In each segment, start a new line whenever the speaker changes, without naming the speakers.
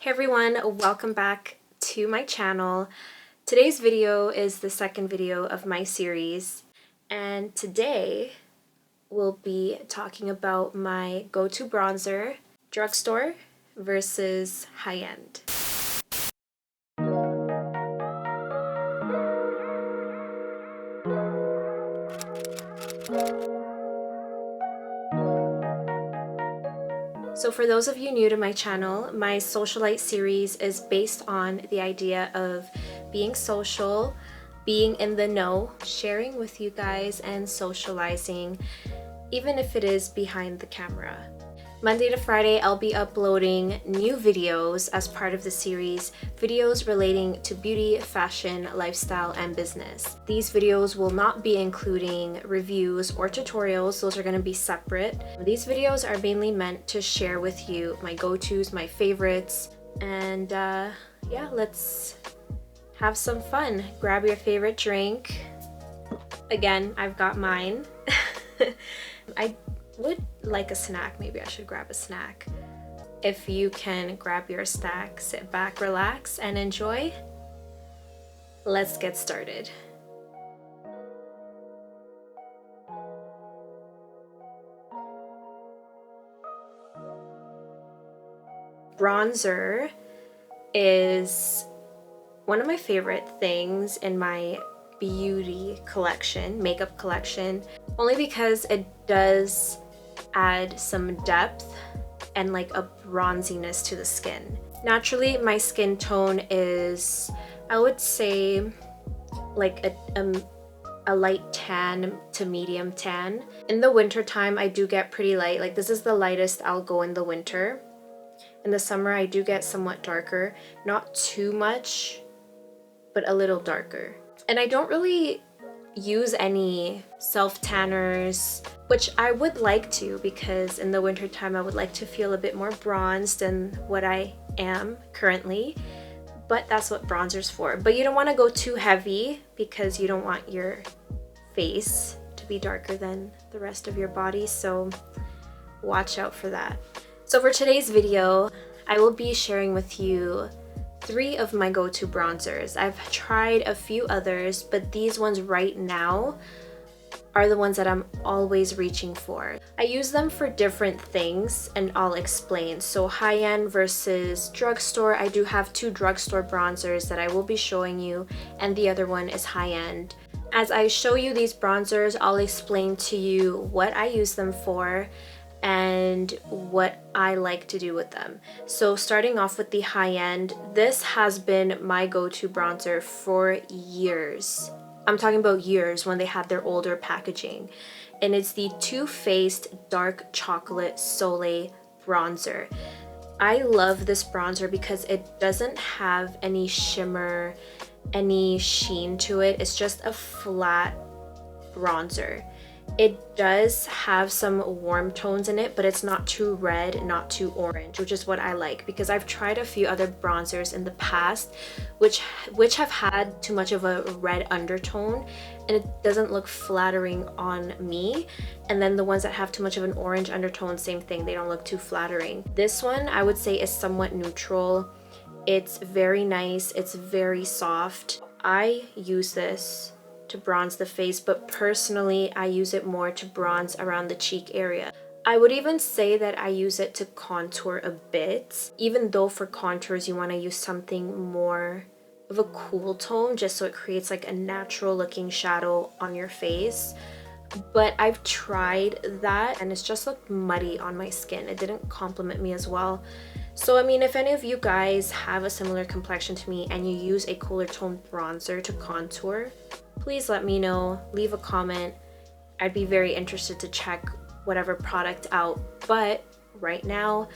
Hey everyone, welcome back to my channel. Today's video is the second video of my series, and today we'll be talking about my go-to bronzer, drugstore versus high-end. So for those of you new to my channel, my Socialite series is based on the idea of being social, being in the know, sharing with you guys, and socializing, even if it is behind the camera. Monday to Friday, I'll be uploading new videos as part of the series, videos relating to beauty, fashion, lifestyle, and business. These videos will not be including reviews or tutorials. Those are going to be separate. These videos are mainly meant to share with you my go-tos, my favorites, and yeah, let's have some fun. Grab your favorite drink. Again, I've got mine. I would like a snack. Maybe I should grab a snack. If you can grab your snack, sit back, relax, and enjoy. Let's get started. Bronzer is one of my favorite things in my beauty collection, makeup collection, only because it does add some depth and like a bronziness to the skin. Naturally, my skin tone is, I would say, like a light tan to medium tan. In the winter time, I do get pretty light. Like this is the lightest I'll go in the winter. In the summer, I do get somewhat darker, not too much, but a little darker. And I don't really use any self-tanners, which I would like to, because in the winter time I would like to feel a bit more bronzed than what I am currently, but that's what bronzer's for. But you don't want to go too heavy because you don't want your face to be darker than the rest of your body, so watch out for that. So for today's video, I will be sharing with you 3 of my go-to bronzers. I've tried a few others, but these ones right now are the ones that I'm always reaching for. I use them for different things, and I'll explain. So high-end versus drugstore, I do have 2 drugstore bronzers that I will be showing you, and the other one is high-end. As I show you these bronzers, I'll explain to you what I use them for and what I like to do with them. So starting off with the high-end, this has been my go-to bronzer for years. I'm talking about years, when they had their older packaging. And it's the Too Faced Dark Chocolate Soleil bronzer. I love this bronzer because it doesn't have any shimmer, any sheen to it. It's just a flat bronzer. It does have some warm tones in it, but it's not too red, not too orange, which is what I like, because I've tried a few other bronzers in the past which have had too much of a red undertone, and it doesn't look flattering on me. And then the ones that have too much of an orange undertone, same thing, they don't look too flattering. This one I would say is somewhat neutral. It's very nice, it's very soft. I use this to bronze the face, but personally I use it more to bronze around the cheek area. I would even say that I use it to contour a bit, even though for contours you want to use something more of a cool tone, just so it creates like a natural looking shadow on your face. But I've tried that and it's just looked muddy on my skin. It didn't complement me as well. So I mean, if any of you guys have a similar complexion to me and you use a cooler tone bronzer to contour, please let me know, leave a comment. I'd be very interested to check whatever product out, but right now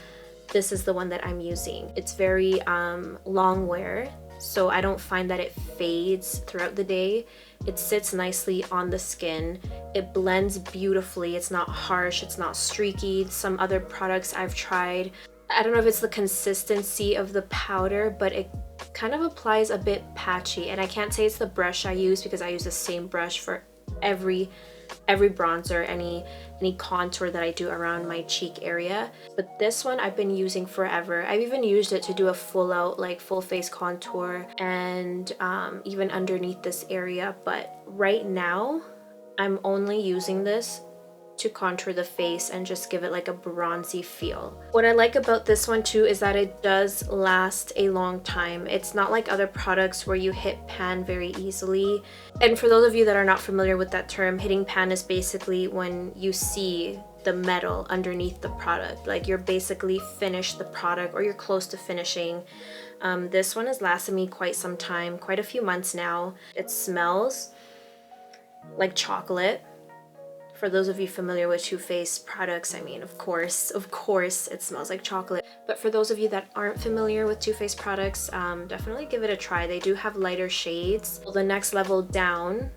this is the one that I'm using. It's very long wear, so I don't find that it fades throughout the day. It sits nicely on the skin. It blends beautifully. It's not harsh, it's not streaky. Some other products I've tried, I don't know if it's the consistency of the powder, but it kind of applies a bit patchy. And I can't say it's the brush I use, because I use the same brush for every every bronzer, any contour that I do around my cheek area. But this one I've been using forever. I've even used it to do a full out, like full face contour, and even underneath this area. But right now I'm only using this to contour the face and just give it like a bronzy feel. What I like about this one too is that it does last a long time. It's not like other products where you hit pan very easily. And for those of you that are not familiar with that term, hitting pan is basically when you see the metal underneath the product. Like you're basically finished the product or you're close to finishing. This one has lasted me quite some time, quite a few months now. It smells like chocolate. For those of you familiar with Too Faced products, I mean, of course, it smells like chocolate. But for those of you that aren't familiar with Too Faced products, definitely give it a try. They do have lighter shades. Well, the next level down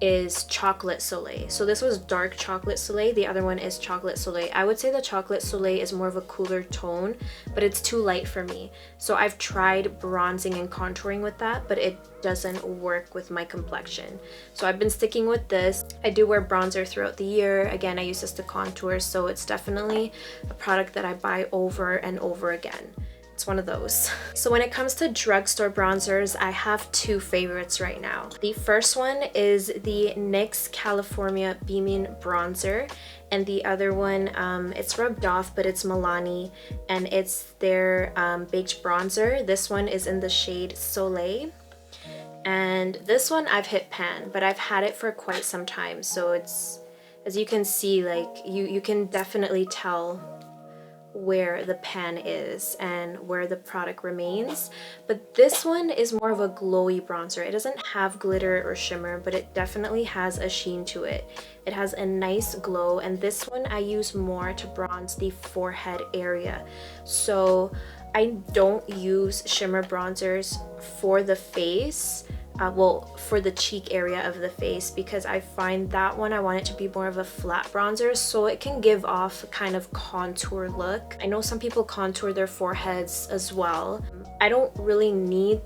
is Chocolate Soleil. So this was dark Chocolate Soleil. The other one is Chocolate Soleil. I would say the Chocolate Soleil is more of a cooler tone, but it's too light for me. So I've tried bronzing and contouring with that, but it doesn't work with my complexion. So I've been sticking with this. I do wear bronzer throughout the year. Again, I use this to contour, so it's definitely a product that I buy over and over again. It's one of those. So when it comes to drugstore bronzers, I have two favorites right now. The first one is the NYX California Beamin bronzer, and the other one, it's rubbed off, but it's Milani, and it's their baked bronzer. This one is in the shade Soleil. And this one I've hit pan, but I've had it for quite some time. So it's, as you can see, like you can definitely tell where the pan is and where the product remains. But this one is more of a glowy bronzer. It doesn't have glitter or shimmer, but it definitely has a sheen to it. It has a nice glow, and this one I use more to bronze the forehead area. So I don't use shimmer bronzers for the face. Well, for the cheek area of the face, because I find that one I want it to be more of a flat bronzer, so it can give off a kind of contour look. I know some people contour their foreheads as well. I don't really need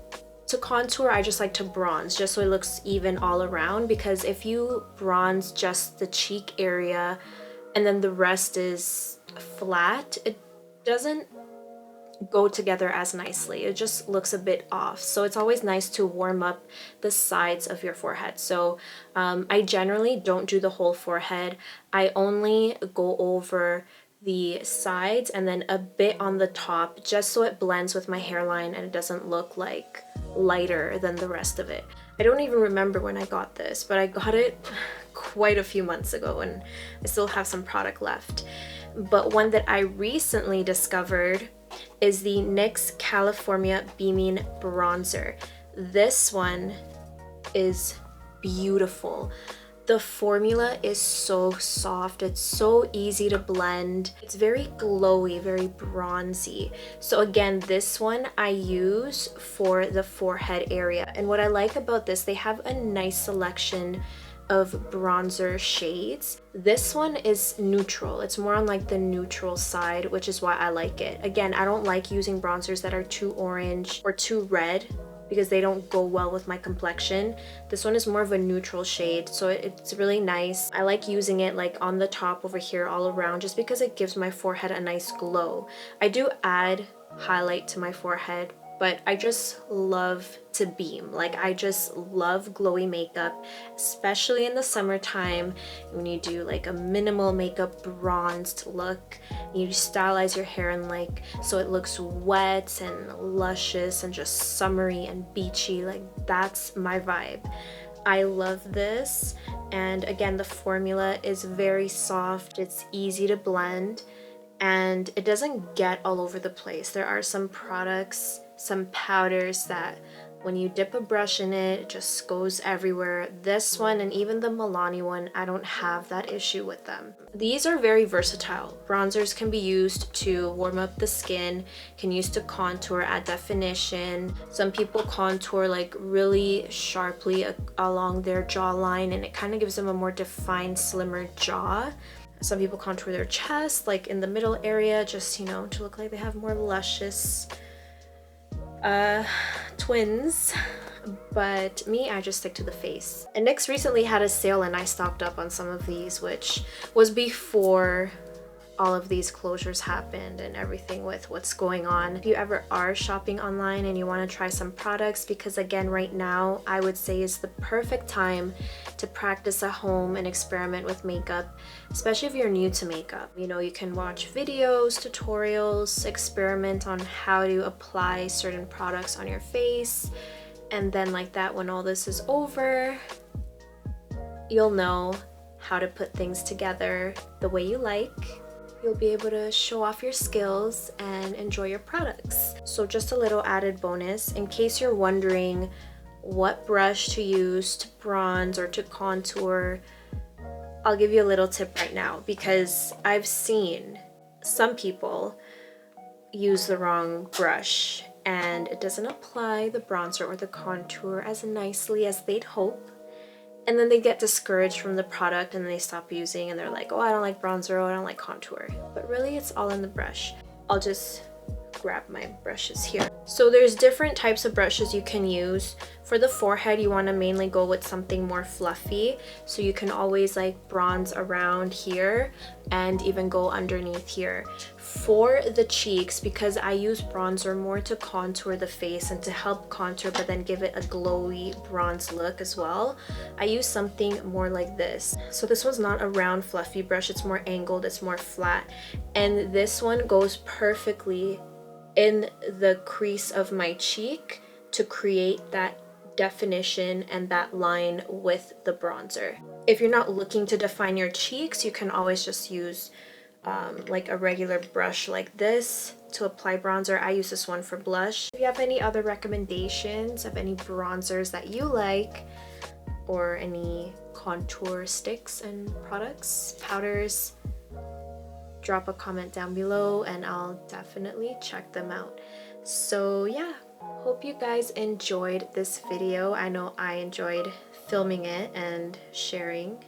to contour, I just like to bronze just so it looks even all around, because if you bronze just the cheek area and then the rest is flat, it doesn't go together as nicely. It just looks a bit off. So it's always nice to warm up the sides of your forehead. So I generally don't do the whole forehead. I only go over the sides and then a bit on the top, just so it blends with my hairline and it doesn't look like lighter than the rest of it. I don't even remember when I got this, but I got it quite a few months ago and I still have some product left. But one that I recently discovered is the NYX California Beamin bronzer. This one is beautiful. The formula is so soft, it's so easy to blend. It's very glowy, very bronzy. So again, this one I use for the forehead area. And what I like about this, they have a nice selection of bronzer shades. This one is neutral. It's more on like the neutral side, which is why I like it. Again, I don't like using bronzers that are too orange or too red because they don't go well with my complexion. This one is more of a neutral shade, so it's really nice. I like using it like on the top over here all around just because it gives my forehead a nice glow. I do add highlight to my forehead, but I just love to beam. Like I just love glowy makeup, especially in the summertime when you do like a minimal makeup bronzed look. You stylize your hair and like so it looks wet and luscious and just summery and beachy. Like that's my vibe. I love this, and again, the formula is very soft, it's easy to blend, and it doesn't get all over the place. There are some products, some powders that when you dip a brush in it, it just goes everywhere. This one and even the Milani one, I don't have that issue with them. These are very versatile. Bronzers can be used to warm up the skin, can use to contour, add definition. Some people contour like really sharply along their jawline and it kind of gives them a more defined, slimmer jaw. Some people contour their chest, like in the middle area, just, you know, to look like they have more luscious twins. but me, I just stick to the face. And NYX recently had a sale and I stocked up on some of these, which was before all of these closures happened and everything with what's going on. If you ever are shopping online and you want to try some products, because again, right now I would say is the perfect time to practice at home and experiment with makeup, especially if you're new to makeup. You know, you can watch videos, tutorials, experiment on how to apply certain products on your face, and then like that, when all this is over, you'll know how to put things together the way you like. You'll be able to show off your skills and enjoy your products. So just a little added bonus, in case you're wondering what brush to use to bronze or to contour, I'll give you a little tip right now, because I've seen some people use the wrong brush and it doesn't apply the bronzer or the contour as nicely as they'd hope. And then they get discouraged from the product and they stop using and they're like, oh, I don't like bronzer, oh, I don't like contour. But really, it's all in the brush. I'll just grab my brushes here. So there's different types of brushes you can use. For the forehead, you want to mainly go with something more fluffy, so you can always like bronze around here and even go underneath here. For the cheeks, because I use bronzer more to contour the face and to help contour but then give it a glowy bronze look as well, I use something more like this. So this one's not a round fluffy brush, it's more angled, it's more flat, and this one goes perfectly in the crease of my cheek to create that definition and that line with the bronzer. If you're not looking to define your cheeks, you can always just use like a regular brush like this to apply bronzer. I use this one for blush. If you have any other recommendations of any bronzers that you like, or any contour sticks and products, powders, drop a comment down below and I'll definitely check them out. So yeah, hope you guys enjoyed this video. I know I enjoyed filming it and sharing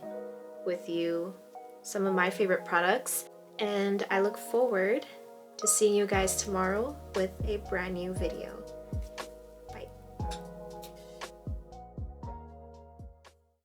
with you some of my favorite products, and I look forward to seeing you guys tomorrow with a brand new video.